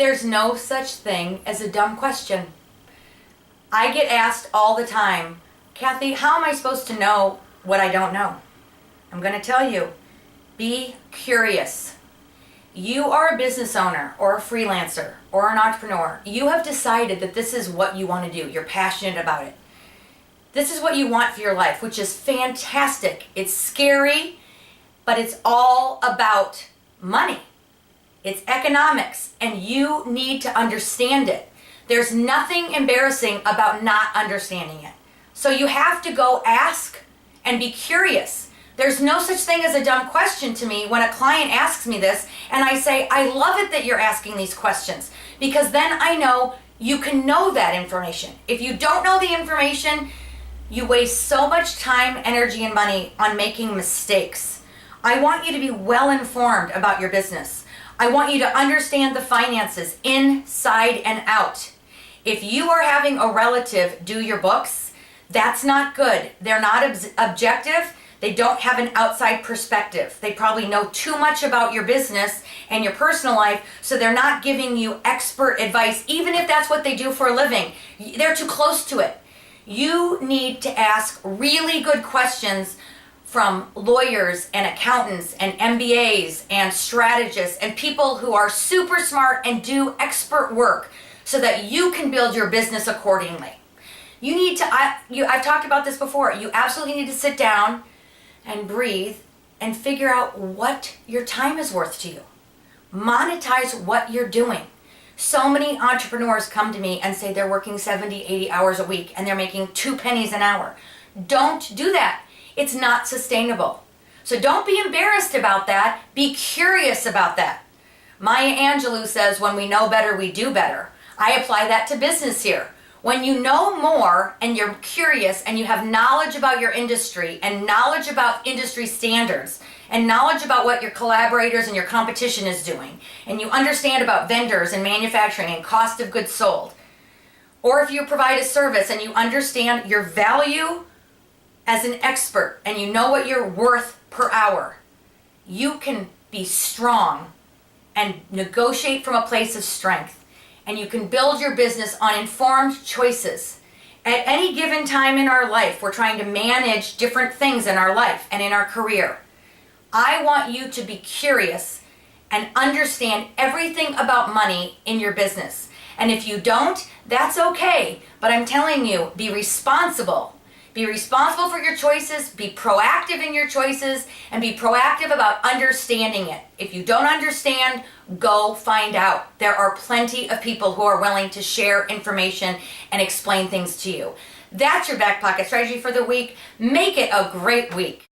There's no such thing as a dumb question. I get asked all the time, Kathy, how am I supposed to know what I don't know? I'm going to tell you, be curious. You are a business owner or a freelancer or an entrepreneur. You have decided that this is what you want to do. You're passionate about it. This is what you want for your life, which is fantastic. It's scary, but it's all about money. It's economics, and you need to understand it. There's nothing embarrassing about not understanding it. So you have to go ask and be curious. There's no such thing as a dumb question to me when a client asks me this, and I say, I love it that you're asking these questions, because then I know you can know that information. If you don't know the information, you waste so much time, energy, and money on making mistakes. I want you to be well informed about your business. I want you to understand the finances inside and out. If you are having a relative do your books, that's not good. They're not objective. They don't have an outside perspective. They probably know too much about your business and your personal life, so they're not giving you expert advice, even if that's what they do for a living. They're too close to it. You need to ask really good questions from lawyers and accountants and MBAs and strategists and people who are super smart and do expert work so that you can build your business accordingly. You need to, I've talked about this before, you absolutely need to sit down and breathe and figure out what your time is worth to you. Monetize what you're doing. So many entrepreneurs come to me and say they're working 70, 80 hours a week and they're making 2 pennies an hour. Don't do that. It's not sustainable. So don't be embarrassed about that. Be curious about that. Maya Angelou says, when we know better, we do better. I apply that to business here. When you know more and you're curious and you have knowledge about your industry and knowledge about industry standards and knowledge about what your collaborators and your competition is doing, and you understand about vendors and manufacturing and cost of goods sold, or if you provide a service and you understand your value as an expert and you know what you're worth per hour, you can be strong and negotiate from a place of strength. And you can build your business on informed choices. At any given time in our life, we're trying to manage different things in our life and in our career. I want you to be curious and understand everything about money in your business. And if you don't, that's okay. But I'm telling you, be responsible. Be responsible for your choices, be proactive in your choices, and be proactive about understanding it. If you don't understand, go find out. There are plenty of people who are willing to share information and explain things to you. That's your back pocket strategy for the week. Make it a great week.